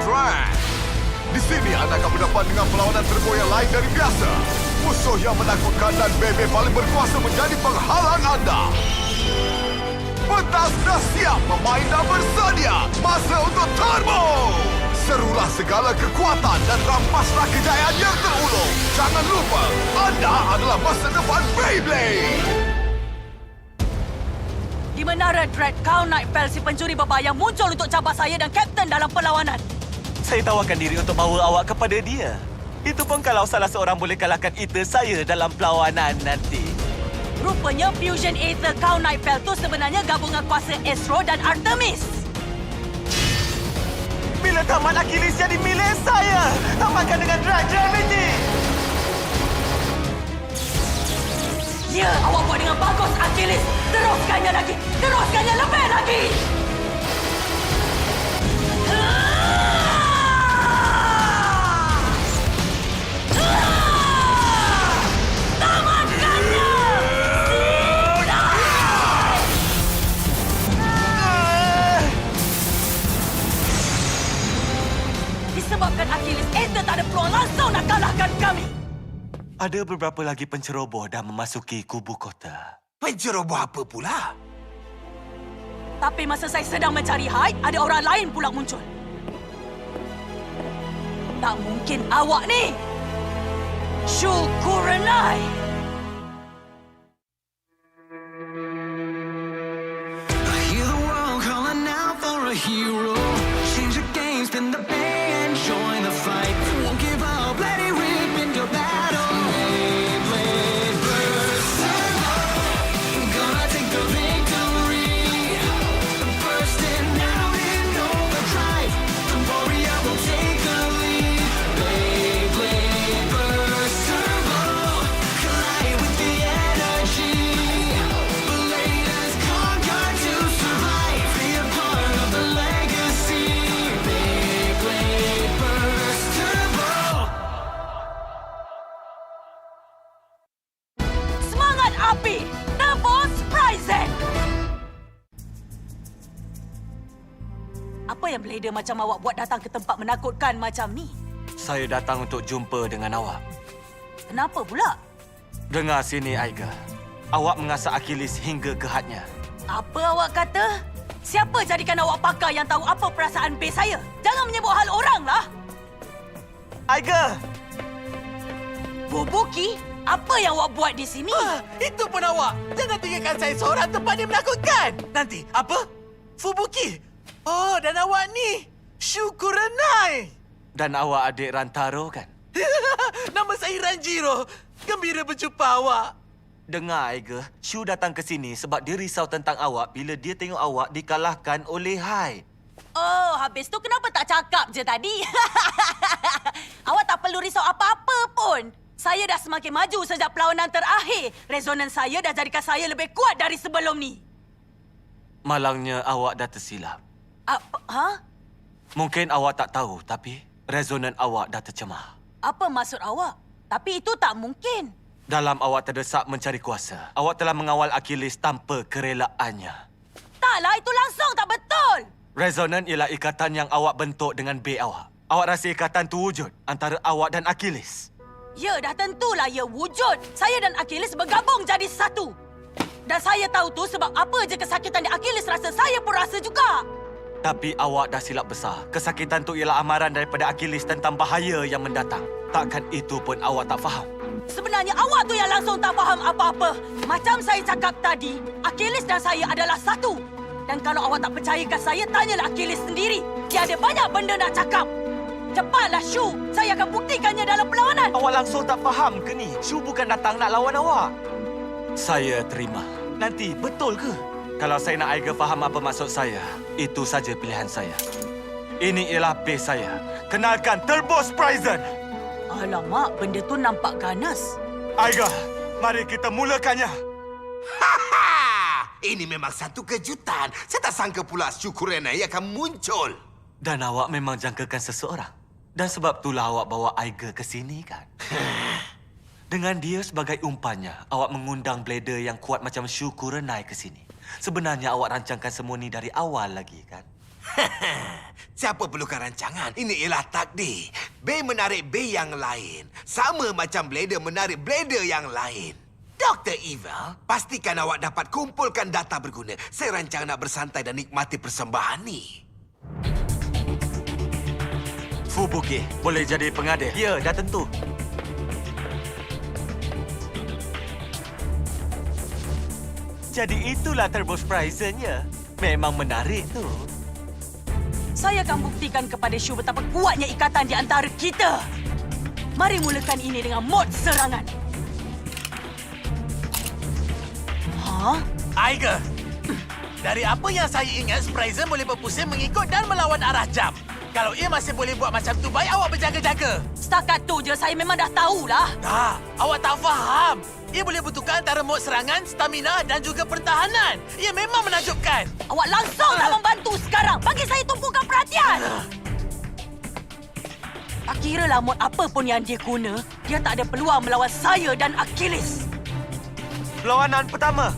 Dragon. Di sini anda akan berdepan dengan perlawanan turbo yang lain dari biasa. Musuh yang menakutkan dan bebek paling berkuasa menjadi penghalang anda. Pentas dah siap, pemain dah bersedia. Masa untuk turbo. Serulah segala kekuatan dan rampaslah kejayaan yang terulung. Jangan lupa, anda adalah masa depan Beyblade. Di Menara Dread, kau naik pel si pencuri bebal yang muncul untuk cabar saya dan Kapten dalam perlawanan. Saya tawarkan diri untuk bawa awak kepada dia. Itu pun kalau salah seorang boleh kalahkan Ether saya dalam perlawanan nanti. Rupanya Fusion Aether kau naik pel tu sebenarnya gabungan kuasa Astro dan Artemis. Bila tamat Achilles jadi milik saya, tamatkan dengan Dragon ini. Ya, awak buat dengan bagus, Achilles. Teruskannya lagi. Teruskannya lebih lagi. Tamatkannya! Disebabkan Achilles, Aether tak ada peluang langsung nak kalahkan kami. Ada beberapa lagi penceroboh dah memasuki kubu kota. Penceroboh apa pula? Tapi masa saya sedang mencari Hyde, ada orang lain pula muncul. Tak mungkin awak ni! Syukuranai! I hear the world calling out for a hero. Change the game, spin the bay and join the fight. Won't give up, let it rip into battle. Beyblade Berserker, gonna take the victory. Bursting out in overdrive, the warrior will take the lead. Beyblade Berserker, collide with the energy. Blade has conquered to survive, be a part of the legacy. Beyblade Berserker. Semangat api! Turbo Spryzen! Apa yang Blader macam awak buat datang ke tempat menakutkan macam ni? Saya datang untuk jumpa dengan awak. Kenapa pula? Dengar sini, Aiga. Awak mengasah Achilles hingga ke hadnya. Apa awak kata? Siapa jadikan awak pakar yang tahu apa perasaan base saya? Jangan menyebut hal orang lah! Aiga! Bubuki, apa yang awak buat di sini? Itu pun awak. Jangan tinggalkan saya seorang tempat yang menakutkan. Nanti, apa? Fubuki. Oh, dan awak ni. Syukuranai. Dan awak adik Rantaro kan? Nama saya Ranjiro. Gembira berjumpa awak. Dengar, Aiga. Shu datang ke sini sebab dia risau tentang awak bila dia tengok awak dikalahkan oleh Hyde. Oh, habis tu kenapa tak cakap je tadi? Awak tak perlu risau apa-apa pun. Saya dah semakin maju sejak perlawanan terakhir. Rezonan saya dah jadikan saya lebih kuat dari sebelum ni. Malangnya awak dah tersilap. Apa? Ha? Mungkin awak tak tahu, tapi rezonan awak dah tercemar. Apa maksud awak? Tapi itu tak mungkin. Dalam awak terdesak mencari kuasa, awak telah mengawal Achilles tanpa kerelaannya. Taklah, itu langsung tak betul. Rezonan ialah ikatan yang awak bentuk dengan B awak. Awak rasa ikatan tu wujud antara awak dan Achilles. Ya, dah tentulah ia wujud. Saya dan Achilles bergabung jadi satu. Dan saya tahu tu sebab apa je kesakitan di Achilles rasa saya pun rasa juga. Tapi awak dah silap besar. Kesakitan tu ialah amaran daripada Achilles tentang bahaya yang mendatang. Takkan itu pun awak tak faham? Sebenarnya awak tu yang langsung tak faham apa-apa. Macam saya cakap tadi, Achilles dan saya adalah satu. Dan kalau awak tak percayakan saya, tanyalah Achilles sendiri. Dia ada banyak benda nak cakap. Cepatlah, Shu. Saya akan buktikannya dalam perlawanan. Awak langsung tak faham ke ni? Shu bukan datang nak lawan awak. Saya terima. Nanti, betul ke? Kalau saya nak Aiga faham apa maksud saya, itu saja pilihan saya. Ini ialah base saya. Kenalkan Turbo Spryzen. Alamak, benda tu nampak ganas. Aiga, mari kita mulakannya. Haha! Ini memang satu kejutan. Saya tak sangka pula Syukuranai akan muncul. Dan awak memang jangkakan seseorang. Dan sebab itulah awak bawa Aiga ke sini, kan? Dengan dia sebagai umpannya, awak mengundang Blader yang kuat macam Syukuranai ke sini. Sebenarnya awak rancangkan semua ni dari awal lagi, kan? Siapa perlukan rancangan? Ini ialah takdir. Bay menarik Bay yang lain. Sama macam Blader menarik Blader yang lain. Dr. Evil, pastikan awak dapat kumpulkan data berguna. Saya rancang nak bersantai dan nikmati persembahan ni. Fubuki boleh jadi pengadil. Ya, dah tentu. Jadi itulah Turbo Surprise-nya. Memang menarik tu. Saya akan buktikan kepada Shu betapa kuatnya ikatan di antara kita. Mari mulakan ini dengan mod serangan. Ha? Aiger, dari apa yang saya ingat, Spraizen boleh berpusing mengikut dan melawan arah jam. Kalau ia masih boleh buat macam tu, baik awak berjaga-jaga. Setakat tu je saya memang dah tahulah. Tak, awak tak faham. Ia boleh bertukar antara mod serangan, stamina dan juga pertahanan. Ia memang menakjubkan. Awak langsung tak membantu sekarang. Bagi saya tumpukan perhatian. Tak kiralah mod apa pun yang dia guna, dia tak ada peluang melawan saya dan Achilles. Perlawanan pertama.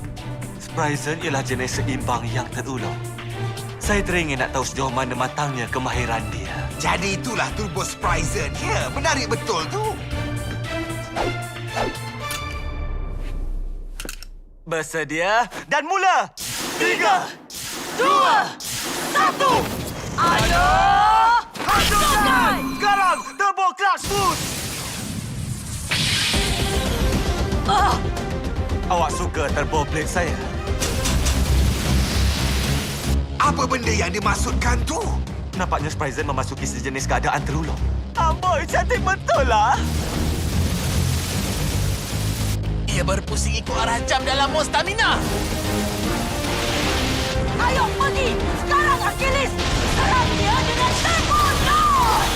Surprise ialah jenis seimbang yang terulung. Saya teringin nak tahu sejauh mana matangnya kemahiran dia. Jadi itulah Turbo Surprise. Ya, menarik betul tu. Bersedia dan mula. 3, 2, 1. Ayo! Hancurkan! Sekarang Turbo Clutch Boost! Awak suka Turbo Blade saya? Apa benda yang dimaksudkan tu? Nampaknya Surprise memasuki sejenis keadaan terulung. Amboi, cantik betul lah. Ia berpusing ikut arah jam dalam mod stamina. Ayo pergi! Sekarang Achilles! Serang dia dengan Turbo Launch!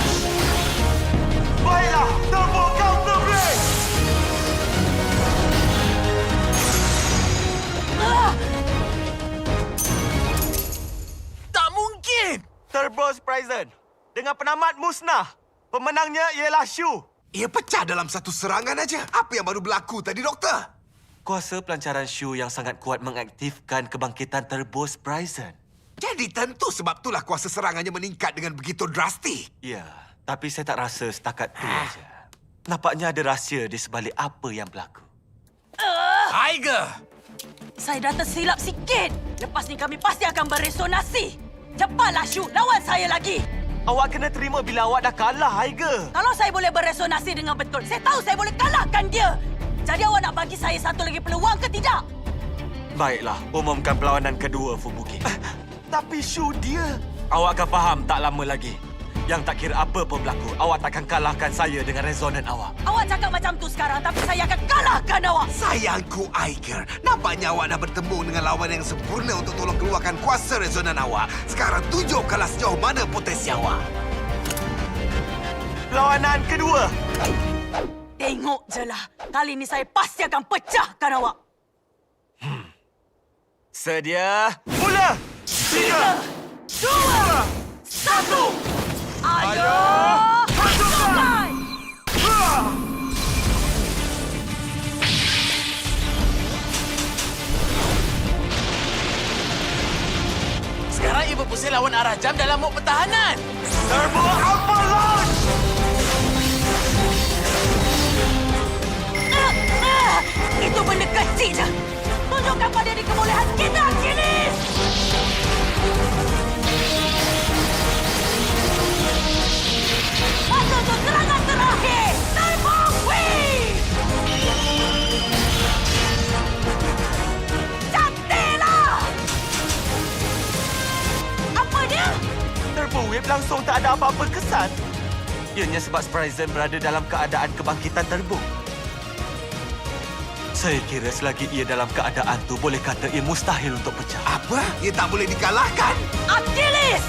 Baiklah, Turbo Counter Blade! Tak mungkin! Turbo Surprise dengan penamat musnah. Pemenangnya ialah Shu. Ia pecah dalam satu serangan aja. Apa yang baru berlaku tadi, Doktor? Kuasa pelancaran Shu yang sangat kuat mengaktifkan kebangkitan Turbo Surprise. Jadi tentu sebab itulah kuasa serangannya meningkat dengan begitu drastik. Ya, tapi saya tak rasa setakat tu aja. Nampaknya ada rahsia di sebalik apa yang berlaku. Aiger! Saya dah tersilap sikit. Lepas ni kami pasti akan beresonasi. Cepatlah Shu, lawan saya lagi. Awak kena terima bila awak dah kalah, Aiger. Kalau saya boleh beresonasi dengan betul, saya tahu saya boleh kalahkan dia. Jadi awak nak bagi saya satu lagi peluang ke tidak? Baiklah, umumkan perlawanan kedua, Fubuki. Tapi Shu dia... Awak akan faham tak lama lagi. Yang tak kira apa pun berlaku, awak takkan kalahkan saya dengan resonan awak. Awak cakap macam tu sekarang, tapi saya akan kalahkan awak. Sayangku, Aiger. Nampaknya awak dah bertemu dengan lawan yang sempurna untuk tolong keluarkan kuasa resonan awak. Sekarang tunjukkanlah sejauh mana potensi awak. Perlawanan kedua. Tengok je lah. Kali ni saya pasti akan pecahkan awak. Sedia, mula! 3, 2, 1. Ayo! Hancurkan! Sekarang ia berpusing lawan arah jam dalam mod pertahanan. Turbo Avalanche! Itu benda kecil je. Tunjukkan pada dia kebolehan kita, Achilles! Masuk ke serangan terakhir! Turbo Wave! Cantiklah! Apa dia? Turbo Wave langsung tak ada apa-apa kesan. Ianya sebab Surprise berada dalam keadaan kebangkitan turbo. Saya kira selagi ia dalam keadaan tu, boleh kata ia mustahil untuk pecah. Apa? Ia tak boleh dikalahkan? Achilles!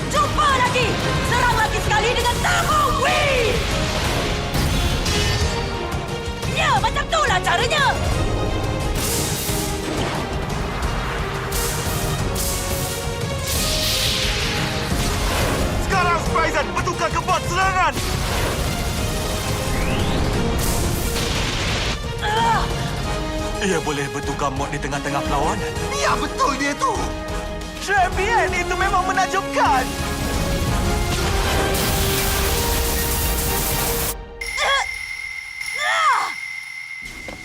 Cuba lagi! Serang lagi sekali dengan Turbo Wave! Ya, macam itulah caranya! Sekarang Surprise bertukar ke bot serangan! Ia boleh bertukar mod di tengah-tengah perlawanan. Ya, betul dia tu. Champion, itu memang menakjubkan.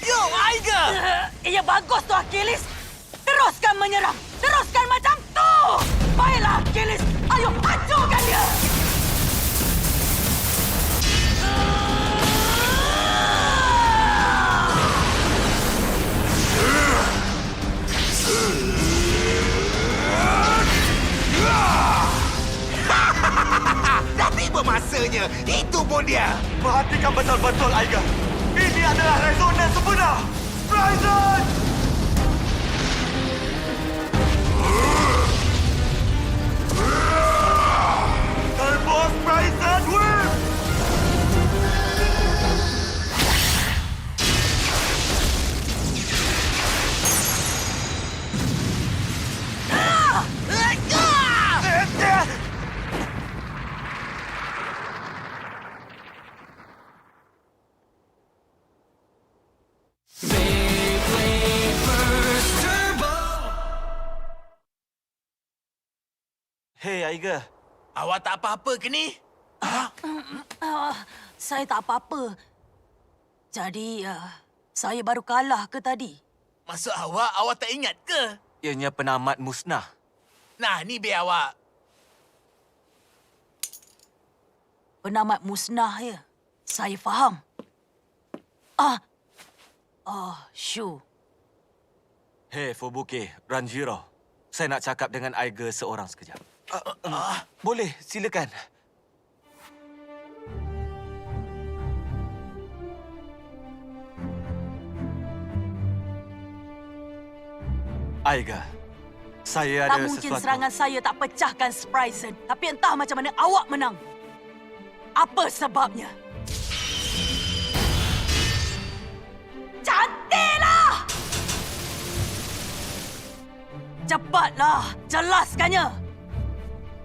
Yo, Aiga! Ia bagus tu Achilles. Teruskan menyerang. Teruskan macam tu. Baiklah Achilles. Ayo hancurkan dia. Dah tiba masanya. Itu pun dia. Perhatikan betul-betul, Aiga. Ini adalah resonans sebenar. Ryzen! Turbo Ryzen win! Beyblade Burst Turbo. Hei, Aiga. Awak tak apa-apa ke ni? Saya tak apa-apa. Jadi, saya baru kalah ke tadi? Maksud awak tak ingat ke? Ianya penamat musnah. Nah, ni biar awak. Penamat musnah ya. Saya faham. Shu. Hei, Fubuki, Ranjiro. Saya nak cakap dengan Aiga seorang sekejap. Boleh, silakan. Aiga, saya Tak ada mungkin sesuatu. serangan saya tak pecahkan Spryzen. Tapi entah macam mana awak menang. Apa sebabnya? Cantiklah! Cepatlah, jelaskannya.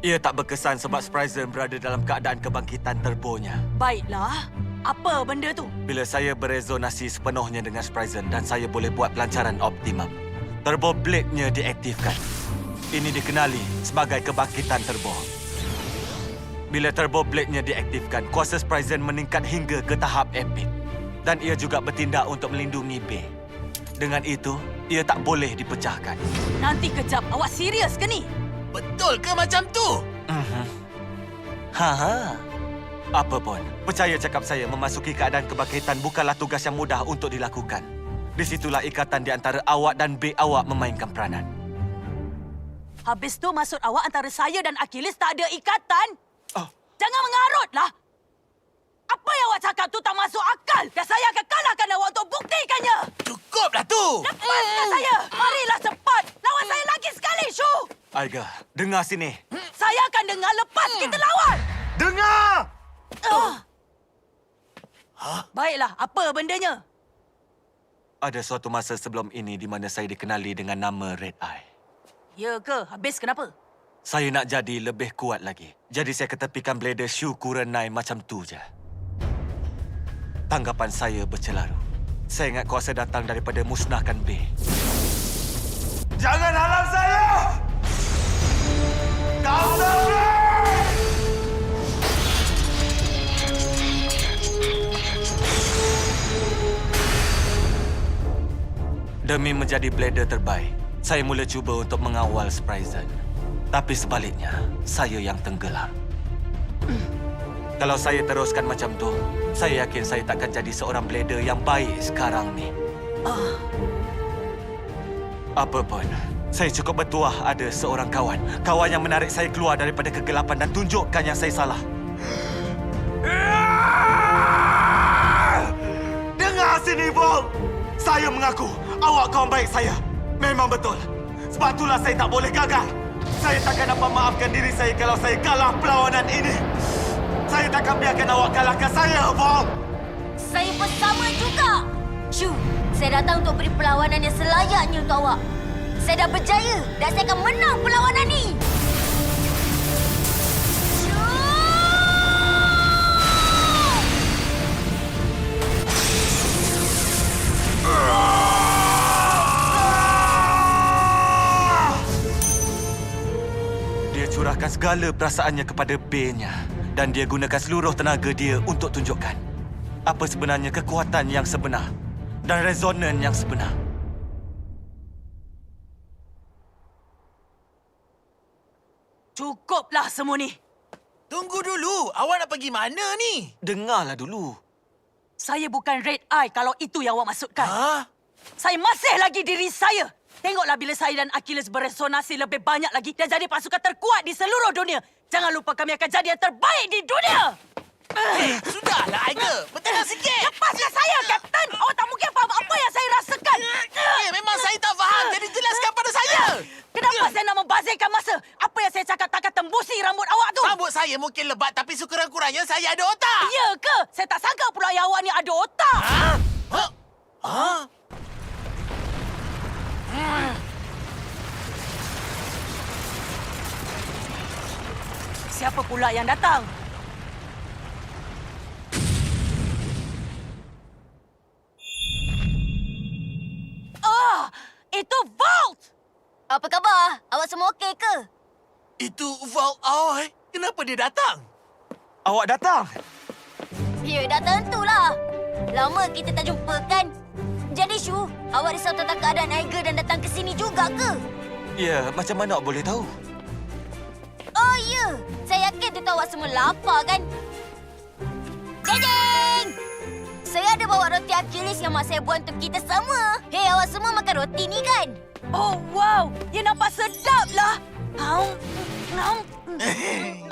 Ia tak berkesan sebab Spryzen berada dalam keadaan kebangkitan turbonya. Baiklah, apa benda tu? Bila saya berezonasi sepenuhnya dengan Spryzen dan saya boleh buat pelancaran optimum, turbo blade-nya diaktifkan. Ini dikenali sebagai kebangkitan turbo. Bila turbo blade-nya diaktifkan, kuasa Spryzen meningkat hingga ke tahap epic. Dan ia juga bertindak untuk melindungi Bay. Dengan itu, ia tak boleh dipecahkan. Nanti kejap, awak serius ke ni? Betul ke macam tu? Haha. Apa pun, percaya cakap saya, memasuki keadaan kebangkitan bukanlah tugas yang mudah untuk dilakukan. Di situlah ikatan di antara awak dan Bay awak memainkan peranan. Habis tu maksud awak antara saya dan Achilles tak ada ikatan? Oh. Jangan mengarutlah. Apa yang awak cakap tu tak masuk akal. Dan saya akan kalahkan awak untuk buktikannya. Cukuplah tu. Lepaskan saya. Marilah cepat. Lawan saya lagi sekali, Shu. Aiga, dengar sini. Saya akan dengar lepas kita lawan. Dengar! Baiklah, apa bendanya? Ada suatu masa sebelum ini di mana saya dikenali dengan nama Red Eye. Ya ke? Habis kenapa? Saya nak jadi lebih kuat lagi. Jadi saya ketepikan blader Shu Kurenai macam tu je. Tanggapan saya bercelaru. Saya ingat kuasa datang daripada musnahkan Bay. Jangan halang saya! Counter Blade! Demi menjadi blader terbaik, saya mula cuba untuk mengawal Spryzen. Tapi sebaliknya, saya yang tenggelam. Kalau saya teruskan macam tu, saya yakin saya takkan jadi seorang blader yang baik sekarang ni. Apa pun, saya cukup bertuah ada seorang kawan. Kawan yang menarik saya keluar daripada kegelapan dan tunjukkan yang saya salah. Dengar sini, Vol! Saya mengaku awak kawan baik saya. Memang betul. Sebab itulah saya tak boleh gagal. Saya takkan dapat maafkan diri saya kalau saya kalah perlawanan ini. Saya takkan biarkan awak kalahkan saya, Vol! Saya bersama juga. Shu, saya datang untuk beri perlawanan yang selayaknya untuk awak. Saya dah berjaya dan saya akan menang perlawanan ni. Shu! Dia curahkan segala perasaannya kepada B-nya. Dan dia gunakan seluruh tenaga dia untuk tunjukkan apa sebenarnya kekuatan yang sebenar dan resonan yang sebenar. Cukuplah semua ni. Tunggu dulu. Awak nak pergi mana ni? Dengarlah dulu. Saya bukan Red Eye kalau itu yang awak maksudkan. Ha? Saya masih lagi diri saya. Tengoklah bila saya dan Achilles beresonasi lebih banyak lagi dan jadi pasukan terkuat di seluruh dunia. Jangan lupa kami akan jadi yang terbaik di dunia. Sudahlah, Aiger. Bertenang sikit. Lepaskan saya, Kapten. Awak tak mungkin faham apa yang saya rasakan. Memang saya tak faham. Jadi jelaskan pada saya. Kenapa saya nak membazirkan masa? Apa yang saya cakap takkan tembusi rambut awak tu? Rambut saya mungkin lebat tapi sekurang-kurangnya saya ada otak. Ya ke? Saya tak sangka pula yang awak ni ada otak. Ha? Ha? Ha? Siapa pula yang datang? Itu Vault! Apa khabar? Awak semua okey ke? Itu Vault Aoi. Kenapa dia datang? Awak datang? Ya, dah tentulah. Lama kita tak jumpa kan? Jadi Shu, awak risau tentang keadaan Aiger dan datang ke sini juga ke? Ya, macam mana awak boleh tahu? Oh ya, saya yakin tentu awak semua lapar kan? Jeng! Saya ada bawa roti Achilles yang mak saya buat untuk kita semua. Hei, awak semua makan roti ni kan? Oh, wow! Ia nampak sedap lah.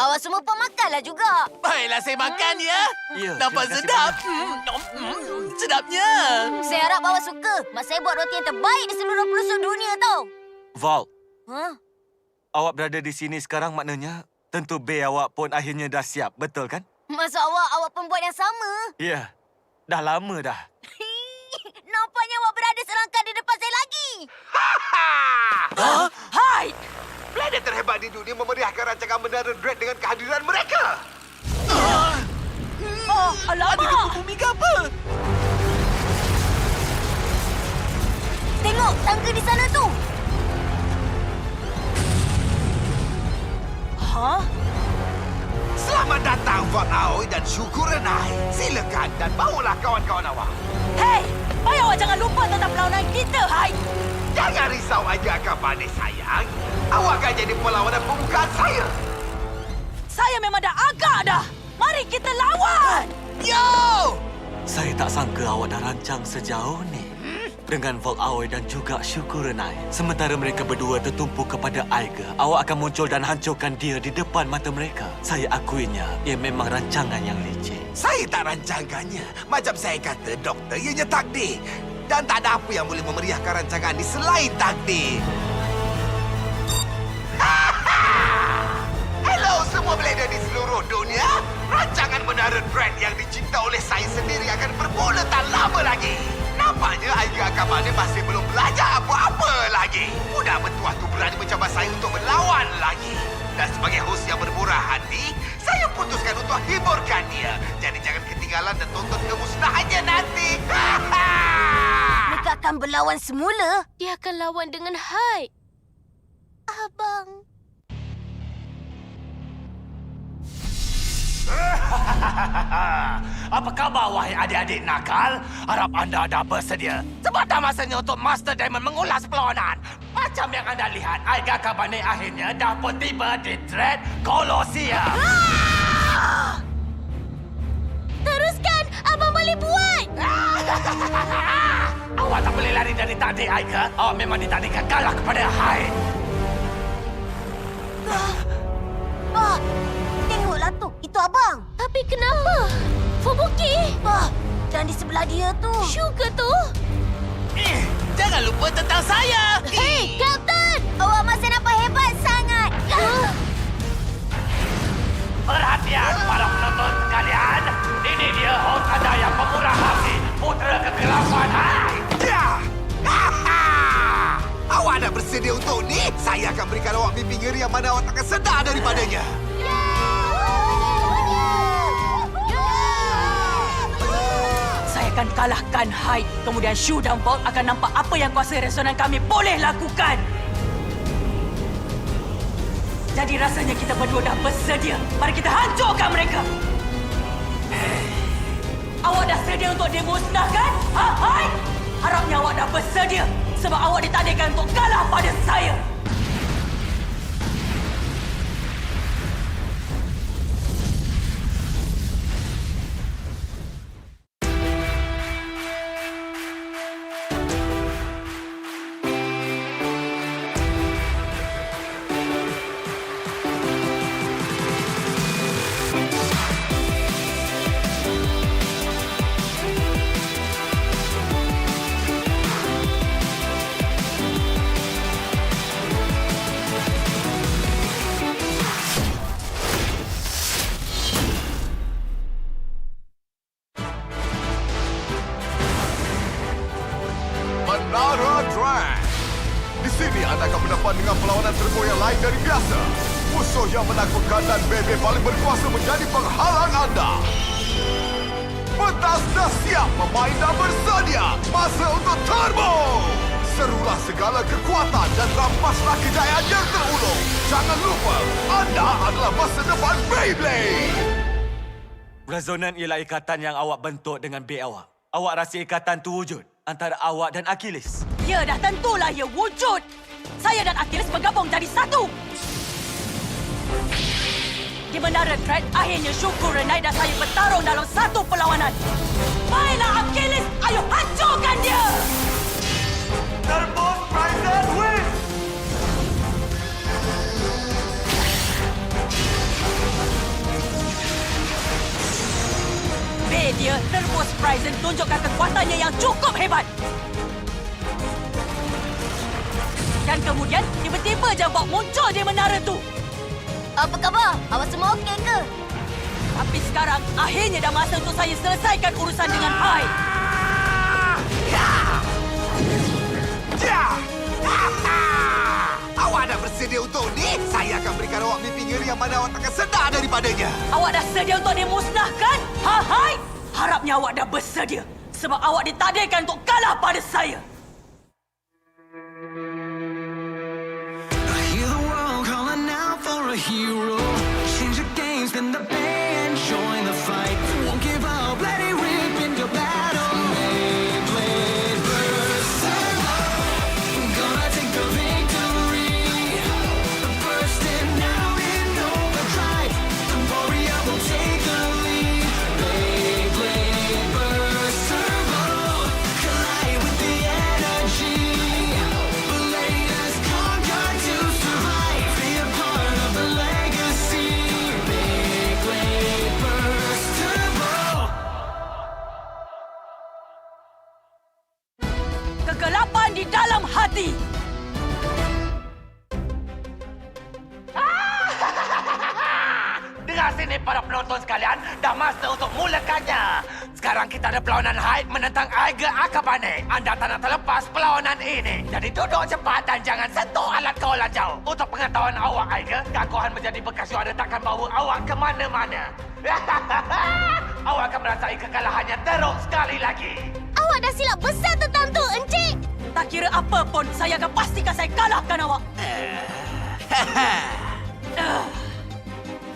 Awak semua pun makanlah juga. Baiklah saya makan ya. Ya, Nampak terima kasih sedap. banyak. Sedapnya. Saya harap awak suka. Mak saya buat roti yang terbaik di seluruh pelosok dunia tau. Vault, Hah? awak berada di sini sekarang maknanya tentu B awak pun akhirnya dah siap, betul kan? Maksud awak pun buat yang sama? Ya, dah lama dah. Nampaknya awak berada selangkah di depan saya lagi. Hai! Planet terhebat di dunia memeriahkan rancangan Menara Dread dengan kehadiran mereka. Oh, Ada alamak! gempa bumi ke apa? Tengok tangga di sana tu. Hah? Selamat datang, Vault Aoi dan Syukurenai. Silakan dan bawalah kawan-kawan awak. Hei! Baik awak jangan lupa tentang perlawanan kita, Hai! Jangan risau aja akan pandai, sayang. Awak akan jadi perlawanan pembukaan saya. Saya memang dah agak dah. Mari kita lawan! Yo! Saya tak sangka awak dah rancang sejauh ni. Dengan Vault Aoi dan juga Syukurenai. Sementara mereka berdua tertumpu kepada Aiger, awak akan muncul dan hancurkan dia di depan mata mereka. Saya akuinya, ia memang rancangan yang licik. Saya tak rancangkannya. Macam saya kata, doktor, ianya takdir. Dan tak ada apa yang boleh memeriahkan rancangan ini selain takdir. Hello semua beleda di seluruh dunia. Rancangan Menara Dread yang dicinta oleh saya sendiri akan bermula tak lama lagi. Nampaknya Aiger Akabane masih belum belajar apa-apa lagi. Budak bertuah tu berani mencabar saya untuk melawan lagi. Dan sebagai hos yang bermurah hati, saya putuskan untuk hiburkan dia. Jadi jangan ketinggalan dan tonton kemusnahannya nanti. Mereka akan berlawan semula. Dia akan lawan dengan Hai. Abang. Apa khabar wahai adik-adik nakal? Harap anda dah bersedia. Sebab dah masanya untuk Master Diamond mengulas perlawanan. Macam yang anda lihat, Aiger Akabane akhirnya dah pun tiba di Dread Colosseum. Teruskan, abang boleh buat. Awak tak boleh lari dari takdir, Aiger. Awak memang ditakdirkan kalah kepada Hyde. Tengoklah tu. Itu abang. Tapi kenapa? Fubuki, Dan di sebelah dia tu. Shu ke tu? Jangan lupa tentang saya. Hei, Captain! Awak masih nampak hebat sangat. Perhatian para penonton sekalian. Ini dia host anda yang pemurah hati. Putera kegelapan Hyde. Ya! Awak dah bersedia untuk ni? Saya akan berikan awak mimpi ngeri yang mana awak takkan sedar daripadanya. Saya akan kalahkan Hyde. Kemudian Shu dan Vault akan nampak apa yang kuasa resonan kami boleh lakukan. Jadi rasanya kita berdua dah bersedia. Mari kita hancurkan mereka. Awak dah sedia untuk dimusnahkan? Hai! Harapnya awak dah bersedia. Sebab awak ditandingkan untuk kalah pada saya. Menara Drang. Di sini anda akan berdepan dengan perlawanan terbuka yang lain dari biasa. Musuh yang menakutkan dan bebek paling berkuasa menjadi penghalang anda. Pentas dah siap, pemain dah bersedia. Masa untuk turbo. Serulah segala kekuatan dan rampaslah kejayaan yang terulung. Jangan lupa, anda adalah masa depan Beyblade. Resonan ialah ikatan yang awak bentuk dengan beg awak. Awak rasa ikatan tu wujud antara awak dan Achilles. Ya, dah tentulah ia wujud. Saya dan Achilles bergabung jadi satu. Di Menara Dread, akhirnya Syukur Renai dan saya bertarung dalam satu perlawanan. Baiklah Achilles, ayo hancurkan dia! Turbo Prison win! B dia, Turbo Prison tunjukkan kekuatannya yang cukup hebat. Dan kemudian, tiba-tiba je Bob muncul di menara tu. Apa khabar? Awak semua okey ke? Tapi sekarang, akhirnya dah masa untuk saya selesaikan urusan dengan Hai. Awak dah bersedia untuk ni? Saya akan berikan awak mimpi ngeri yang mana awak takkan sedar daripadanya. Awak dah sedia untuk dimusnahkan? Hai! Harapnya awak dah bersedia. Sebab awak ditadingkan untuk kalah pada saya. I hear the world calling out for a hero. Change the game, spin the band, join the fight. Won't give up, let it rip into battle. Beyblade Berserker, gonna take the victory. Bursting out in overdrive, the warrior will take the lead. Beyblade Berserker, collide with the energy. Blade has conquered to survive, be a part of the legacy. Beyblade Berserker. Kegelapan di dalam hati. Dengar sini para penonton sekalian, dah masa untuk mulakannya. Sekarang kita ada perlawanan Hyde menentang Aiger Akabane. Anda tak nak terlepas perlawanan ini. Jadi duduk cepat dan jangan sentuh alat kawalan jauh. Untuk pengetahuan awak Aiger, keakuan menjadi bekas juara takkan bawa awak ke mana-mana. Awak akan merasai kekalahannya teruk sekali lagi. Awak dah silap besar tentang tu, Encik. Tak kira apa pun, saya akan pastikan saya kalahkan awak.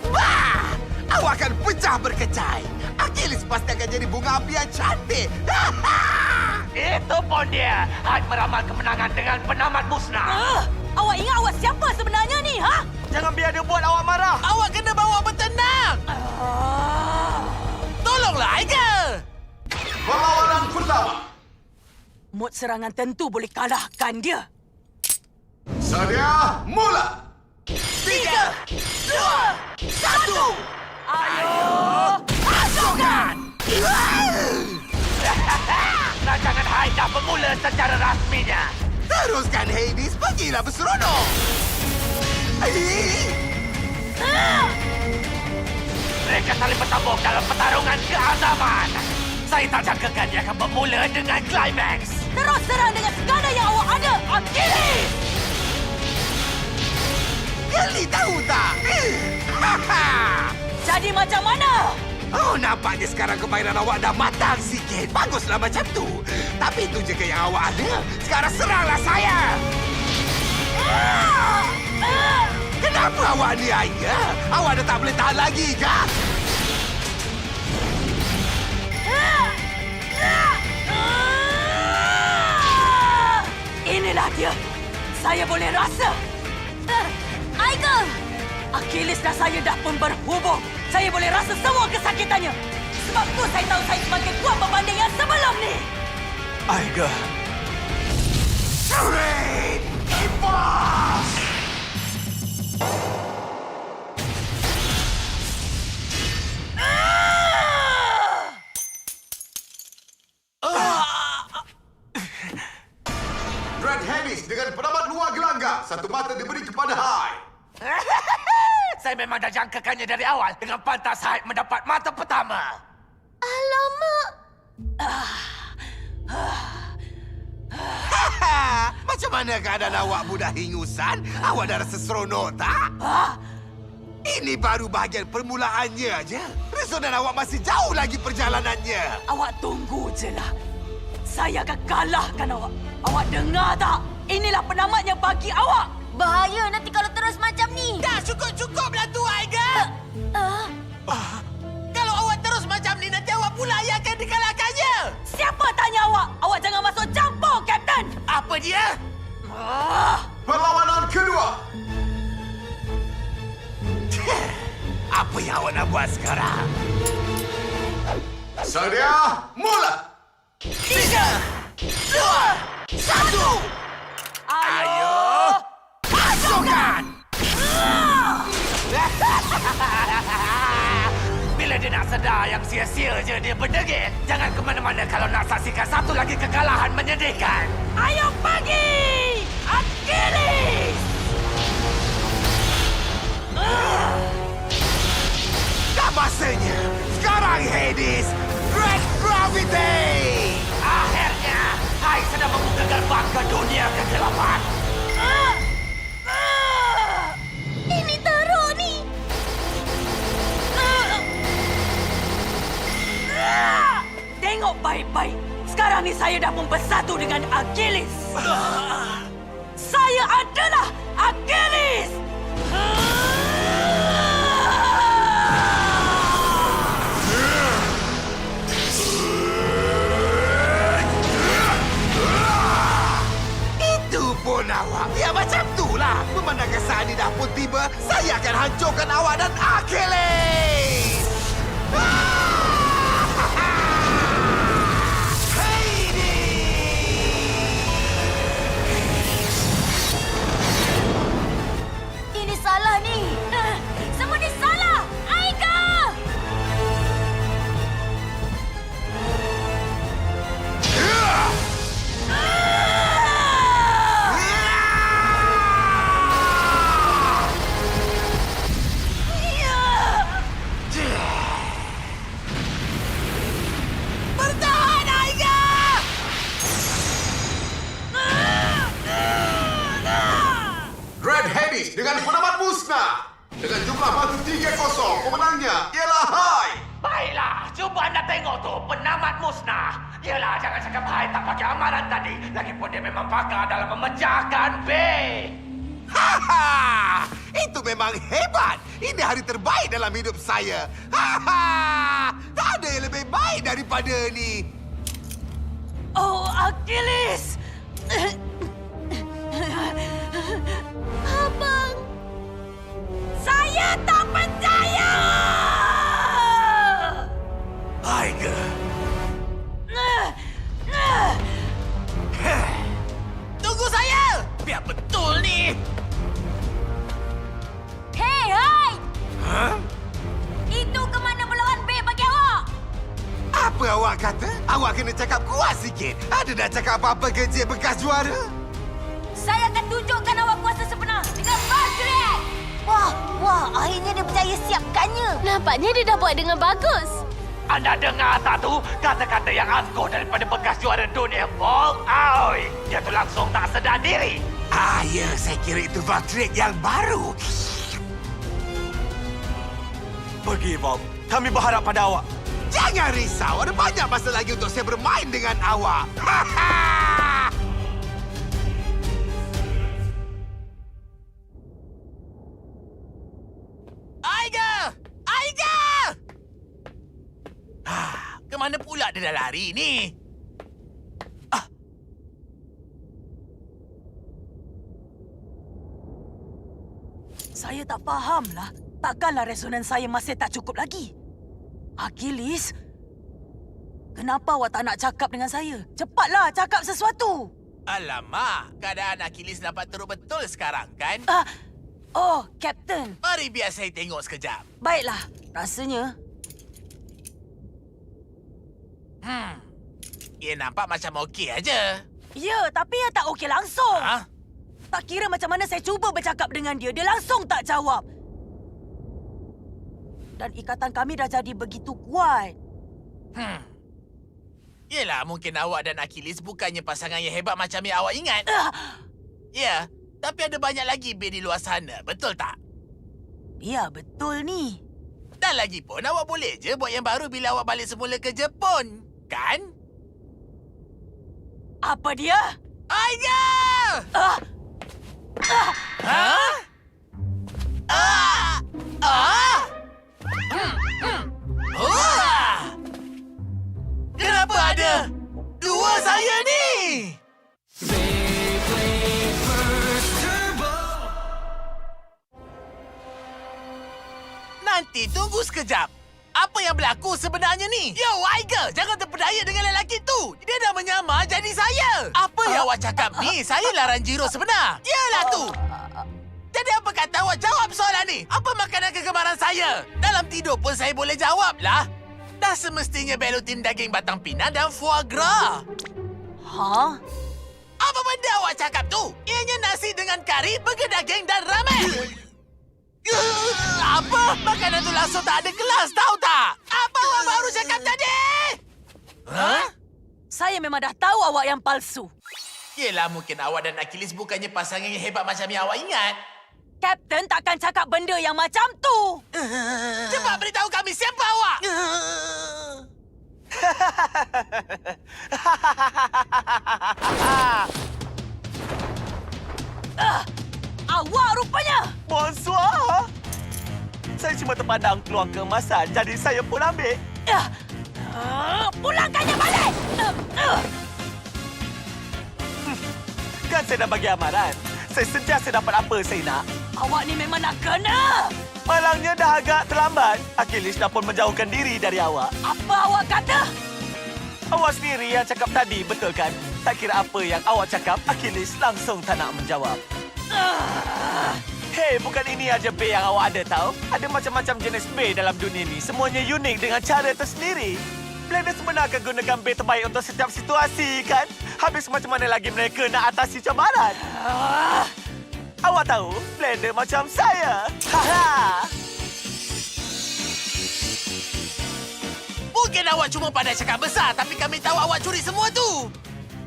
Wah! Awak akan pecah berkecai. Achilles pasti akan jadi bunga api yang cantik. Itu pun dia. Hyde meramal kemenangan dengan penamat musnah. Awak ingat awak siapa sebenarnya ni, ha? Jangan biar dia buat awak marah. Awak kena bawa bertenang. Tolonglah Aiger. Perlawanan pertama. Mood serangan tentu boleh kalahkan dia. Sedia, mula. 3, 2, 1. Ayo! Pasukan! Rancangan Hyde dah bermula secara rasminya. Teruskan Hades, pergilah berseronok. Mereka saling bertambung dalam pertarungan keazaman. Saya tak jangkakan dia akan bermula dengan climax. Terus serang dengan segala yang awak ada, Achilles! Geli tahu tak? Jadi macam mana? Oh, nampaknya sekarang kemahiran awak dah matang sikit. Baguslah macam tu. Tapi itu je ke yang awak ada. Sekarang seranglah saya. Kena! Apa awak ni, Aiga? Awak dah tak boleh tahan lagi, kah? Inilah dia. Saya boleh rasa. Aiga! Achilles dan saya dah pun berhubung. Saya boleh rasa semua kesakitannya. Sebab tu saya tahu saya semakin kuat berbanding yang sebelum ni. Aiga, Rain! Kipas! Red Hennis dengan penamat luar gelanggang. Satu mata diberi kepada Hyde. Saya memang dah jangkakannya dari awal dengan pantas Hyde mendapat mata pertama. Alamak. Macam mana keadaan awak, budak hingusan? Awak dah rasa seronok tak? Ini baru bahagian permulaannya aja. Resonan awak masih jauh lagi perjalanannya. Awak tunggu je lah. Saya akan kalahkan awak. Awak dengar tak? Inilah penamatnya bagi awak. Bahaya nanti kalau terus macam ni. Dah cukup-cukuplah tu, Aiga. Kalau awak terus macam ni, nanti awak pula yang akan dikalahkannya. Siapa tanya awak? Awak jangan masuk campur, Kapten. Apa dia? Perlawanan kedua. Apa yang awak nak buat sekarang? Sedia, mula! 3, 2, 1. Ayo. Pasukan! Bila dia nak sedar yang sia-sia je dia berdegil, jangan ke mana-mana kalau nak saksikan satu lagi kekalahan menyedihkan. Ayo pergi! Achilles! Dah masanya. Sekarang, Hades. Red Gravity! Akhirnya, Hai sedang membuka gerbang ke dunia kegelapan. Ini teruk ni. Tengok baik-baik. Sekarang ni saya dah pun bersatu dengan Achilles. Saya adalah Achilles! Itu pun awak. Ya macam itulah. Memandangkan saat ini dah pun tiba, saya akan hancurkan awak dan Achilles! Ini salah ni. Semua ni salah. Aiga! Bertahan, Aiga! Red Hades dengan penamat musnah. Dengan jumlah batu 3-0, pemenangnya ialah Hyde. Baiklah, cuba anda tengok tu penamat musnah. Yelah, jangan cakap Hai tak pakai amalan tadi. Lagipun dia memang pakar dalam memecahkan bay. Haha! Itu memang hebat. Ini hari terbaik dalam hidup saya. Haha! Tak ada yang lebih baik daripada ni. Oh, Achilles! Abang. Saya tak percaya! Aiga. Tunggu saya! Biar betul ni! Hei, hai! Hah? Itu ke mana belawan B bagi awak? Apa awak kata? Awak kena cakap kuat sikit. Ada dah cakap apa-apa kerja bekas juara? Saya akan tunjukkan awak kuasa sebenar dengan Valkyrie! Wah, akhirnya dia percaya siapkannya. Nampaknya dia dah buat dengan bagus. Anda dengar tak tu? Kata-kata yang angkuh daripada bekas juara dunia Bolt Aoi. Dia tu langsung tak sedar diri. Ya, saya kira itu Valkyrie yang baru. pergi, Bob. Kami berharap pada awak. Jangan risau, ada banyak masa lagi untuk saya bermain dengan awak. mana pula dia dah lari ni? Saya tak fahamlah. Takkanlah resonan saya masih tak cukup lagi. Achilles, kenapa awak tak nak cakap dengan saya? Cepatlah cakap sesuatu. Alamak, keadaan Achilles dapat teruk betul sekarang, kan? Oh, Kapten. Mari biar saya tengok sekejap. Baiklah, rasanya. Ia nampak macam okey aja. Ya, tapi ia tak okey langsung. Ha? Tak kira macam mana saya cuba bercakap dengan dia, dia langsung tak jawab. Dan ikatan kami dah jadi begitu kuat. Yelah, mungkin awak dan Achilles bukannya pasangan yang hebat macam yang awak ingat. Ya, tapi ada banyak lagi B di luar sana, betul tak? Ya, betul ni. Dan lagi pun, awak boleh je buat yang baru bila awak balik semula ke Jepun, kan? Apa dia? Aiga! Ah! Ha? Kenapa ada dua saya ni? Beyblade Burst Turbo. Nanti tunggu sekejap. Apa yang berlaku sebenarnya ni? Yo, Aiga, jangan terpedaya dengan lelaki tu. Dia dah menyamar jadi saya. Apa yang awak cakap ni? Saya lah Ranjiro sebenar. Yalah tu. Jadi apa kata awak jawab soalan ni? Apa makanan kegemaran saya? Dalam tidur pun saya boleh jawab lah. Dah semestinya belutin daging batang pinang dan foie gras. Ha? Apa benda awak cakap tu? Ianya nasi dengan kari, burger daging dan ramen. Apa? Makanan tu langsung tak ada kelas, tahu tak? Apa awak baru cakap tadi? Hah? Saya memang dah tahu awak yang palsu. Yelah, mungkin awak dan Achilles bukannya pasangan yang hebat macam yang awak ingat. Kapten takkan cakap benda yang macam tu. Cepat beritahu kami siapa awak. Awak rupanya. Bonsoir. Saya cuma terpandang keluar kemasan, jadi saya pun ambil. Pulangkannya balik. Kan saya dah bagi amaran. Saya sentiasa dapat apa saya nak. Awak ni memang nak kena. Malangnya dah agak terlambat. Achilles dah pun menjauhkan diri dari awak. Apa awak kata? Awak sendiri yang cakap tadi, betul kan? Tak kira apa yang awak cakap, Achilles langsung tak nak menjawab. Hei, bukan ini aja B yang awak ada tahu. Ada macam-macam jenis B dalam dunia ni. Semuanya unik dengan cara tersendiri. Blader sebenarnya akan gunakan B terbaik untuk setiap situasi, kan? Habis macam mana lagi mereka nak atasi cabaran? Awak tahu, Blader macam saya. Haha. Mungkin awak cuma pandai cakap besar, tapi kami tahu awak curi semua tu.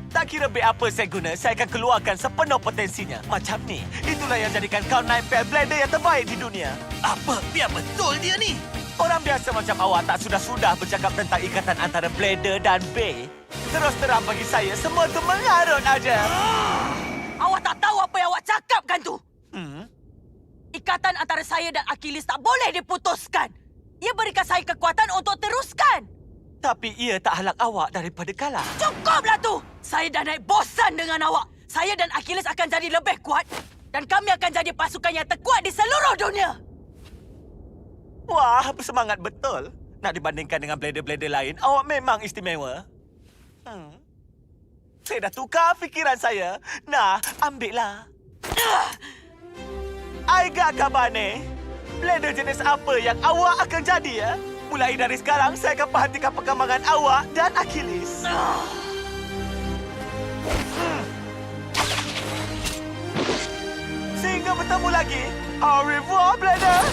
Tak kira B apa saya guna, saya akan keluarkan sepenuh potensinya. Macam ni, itulah yang jadikan kau naik pair Blader yang terbaik di dunia. Apa? Biar betul dia ni. Orang biasa macam awak tak sudah-sudah bercakap tentang ikatan antara Blader dan B. Terus terang bagi saya, semua tu mengarut aja. Awak tak tahu apa yang awak cakapkan tu. Ikatan antara saya dan Achilles tak boleh diputuskan. Ia berikan saya kekuatan untuk teruskan. Tapi ia tak halang awak daripada kalah. Cukuplah tu. Saya dah naik bosan dengan awak. Saya dan Achilles akan jadi lebih kuat. Dan kami akan jadi pasukan yang terkuat di seluruh dunia. Wah, bersemangat betul. Nak dibandingkan dengan Blader-Blader lain, awak memang istimewa. Saya dah tukar fikiran saya. Nah, ambillah. Aiga Kabane. Blader jenis apa yang awak akan jadi, ya? Mulai dari sekarang, saya akan perhatikan perkembangan awak dan Achilles. Sehingga bertemu lagi. Au revoir, Blader.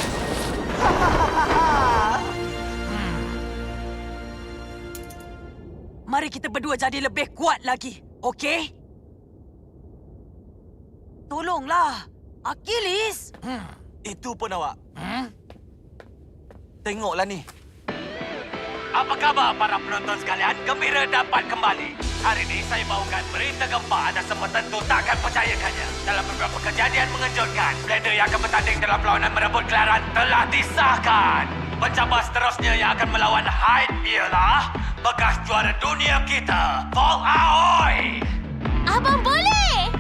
Mari kita berdua jadi lebih kuat lagi, okey? Tolonglah, Achilles. Itu pun awak. Tengoklah ni. Apa khabar para penonton sekalian? Gembira dapat kembali. Hari ini saya bawakan berita gempar anda semua tentu tak akan percayakannya. Dalam beberapa kejadian mengejutkan, Blader yang akan bertanding dalam perlawanan merebut gelaran telah disahkan. Pencabar seterusnya yang akan melawan Hyde ialah bekas juara dunia kita, Paul Aoi. Abang boleh!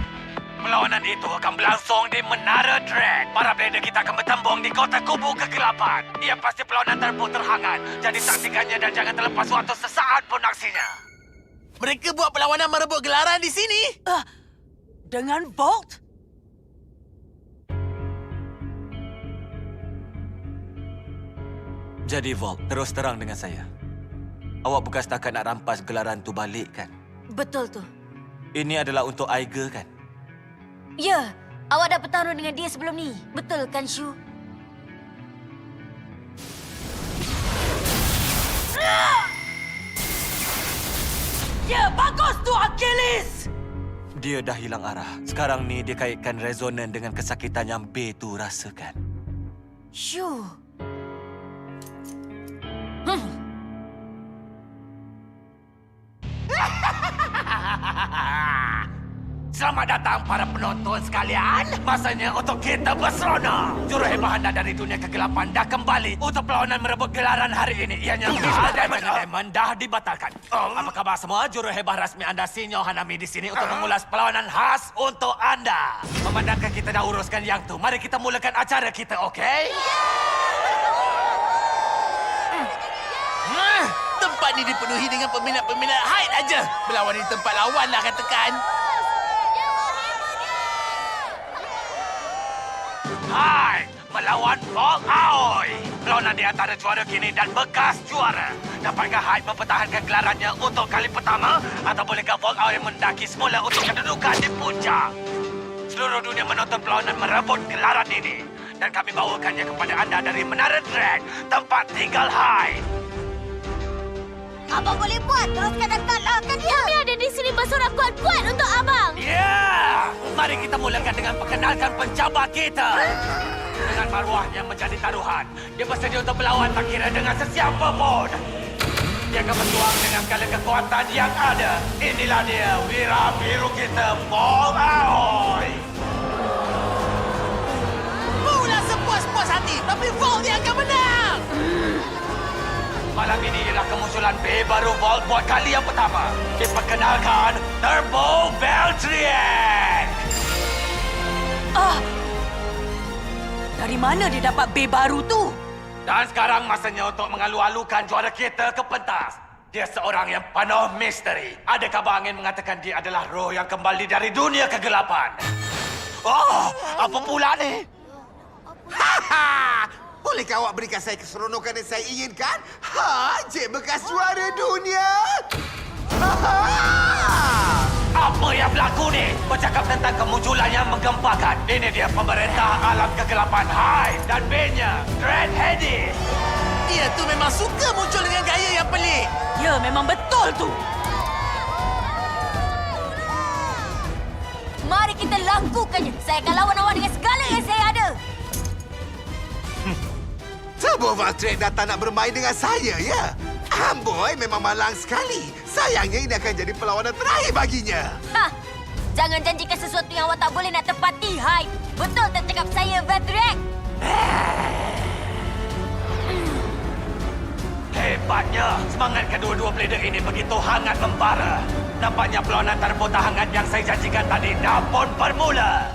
Perlawanan itu akan berlangsung di Menara Dread. Para player kita akan bertembung di kota kubu kegelapan. Ia pasti perlawanan terbu terhangat. Jadi saksikannya dan jangan terlepas waktu sesaat pun aksinya. Mereka buat perlawanan merebut gelaran di sini. Dengan Volt? Jadi Volt, terus terang dengan saya. Awak bukan setakat nak rampas gelaran tu balik kan? Betul tu. Ini adalah untuk Aiger kan? Ya, awak dah bertarung dengan dia sebelum ni. Betul kan, Shu? Ya, bagus tu Achilles! Dia dah hilang arah. Sekarang ni dia kaitkan resonan dengan kesakitan yang B tu rasakan. Shu. Selamat datang para penonton sekalian. Masanya untuk kita berseronok. Juruhebah anda dari dunia kegelapan dah kembali untuk perlawanan merebut gelaran hari ini. Ianya Diamond dah dibatalkan. Apa khabar semua? Juruhebah rasmi anda Sinyo Hanami di sini untuk mengulas perlawanan khas untuk anda. Memandangkan kita dah uruskan yang tu, mari kita mulakan acara kita, okey? Tempat ni dipenuhi dengan peminat-peminat Hyde aja. Berlawan di tempat lawan lah katakan. Hai, melawan Paul Aoi. Perlawanan di antara juara kini dan bekas juara. Dapatkah Hyde mempertahankan gelarannya untuk kali pertama? Atau bolehkah Paul Aoi mendaki semula untuk kedudukan di puncak? Seluruh dunia menonton perlawanan merebut gelaran ini. Dan kami bawakannya kepada anda dari Menara Dread, tempat tinggal Hyde. Abang boleh buat. Teruskan dan kalahkan dia. Kami ada di sini bersorak kuat-kuat untuk abang. Ya, mari kita mulakan dengan perkenalkan pencabar kita. Dengan maruah yang menjadi taruhan, dia bersedia untuk berlawan tak kira dengan sesiapa pun. Dia akan berjuang dengan segala kekuatan yang ada. Inilah dia, wira biru kita, Paul Aoi. Mula sepuas-puas hati, tapi Volt dia akan menang. Malam ini ialah kemunculan B baru Volt buat kali yang pertama. Diperkenalkan, Turbo Valtryek. Dari mana dia dapat B baru tu? Dan sekarang masanya untuk mengalu-alukan juara kita ke pentas. Dia seorang yang penuh misteri. Ada kabar angin mengatakan dia adalah roh yang kembali dari dunia kegelapan. Oh, apa pula ni? Haha! Bolehkah awak berikan saya keseronokan yang saya inginkan? Cik bekas juara dunia! Haha! Apa yang berlaku ni? Bercakap tentang kemunculan yang menggempakan. Ini dia pemerintah alam kegelapan Hyde dan B-nya, Dread Hades. Dia tu memang suka muncul dengan gaya yang pelik. Ya, memang betul tu. Mari kita lakukannya. Saya akan lawan awak dengan segala yang saya ada. Turbo Valtryek datang nak bermain dengan saya, ya? Amboi memang malang sekali. Sayangnya ini akan jadi perlawanan terakhir baginya. Jangan janjikan sesuatu yang awak tak boleh nak tepati, Hyde. Betul tak cakap saya, Valtryek? Hebatnya, semangat kedua-dua player ini begitu hangat membara. Nampaknya perlawanan tanpa hangat yang saya janjikan tadi dah pun bermula.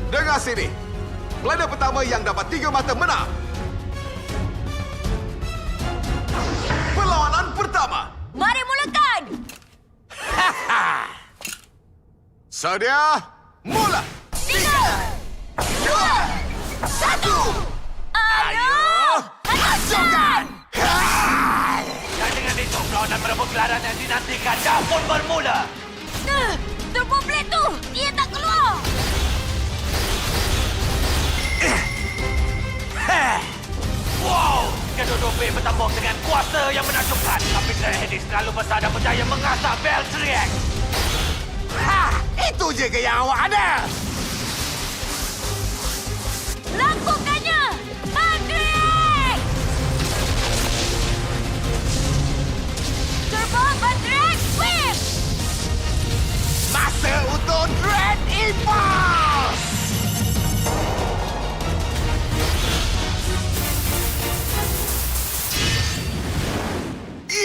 Dengar sini. Player pertama yang dapat 3 mata menang. Perlawanan pertama. Mari mulakan! Sedia, mula. 3, 2, 1. Ayo! Hancurkan! Dan dengan itu, perlawanan merebut gelaran yang dinantikan dah pun bermula. Turbo Blade tu! Dia tak keluar! Wow! Kedua-dua B bertambung dengan kuasa yang menakjubkan. Tapi Dread Hades terlalu besar dan berjaya mengasah Valtryek. Itu je ke yang awak ada. Lakukannya! Valtryek! Turbo Valtryek Whip! Masa untuk Dread Impulse.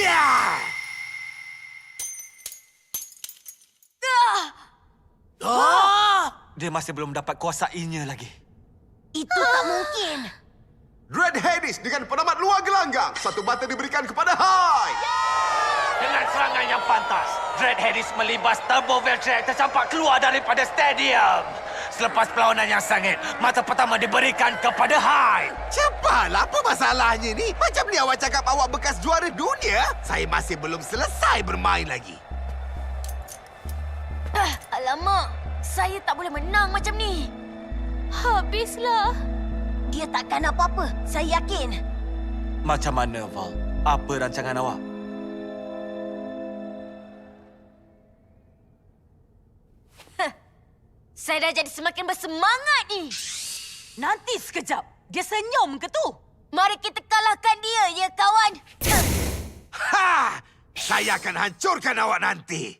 Ya! Dia masih belum dapat kuasainya lagi. Itu tak mungkin. Red Hades dengan penamat luar gelanggang. Satu bata diberikan kepada Hyde. Dengan serangan yang pantas, Dread Hades melibas Turbo Veltrack tercampak keluar daripada stadium. Selepas perlawanan yang sengit, mata pertama diberikan kepada Hyde. Cepatlah, apa masalahnya ni? Macam ni awak cakap awak bekas juara dunia? Saya masih belum selesai bermain lagi. Alamak, saya tak boleh menang macam ni. Habislah. Dia takkan apa-apa, saya yakin. Macam mana, Val? Apa rancangan awak? Saya dah jadi semakin bersemangat ni. Nanti sekejap. Dia senyum ke tu? Mari kita kalahkan dia, ya kawan. Ha! Saya akan hancurkan awak nanti.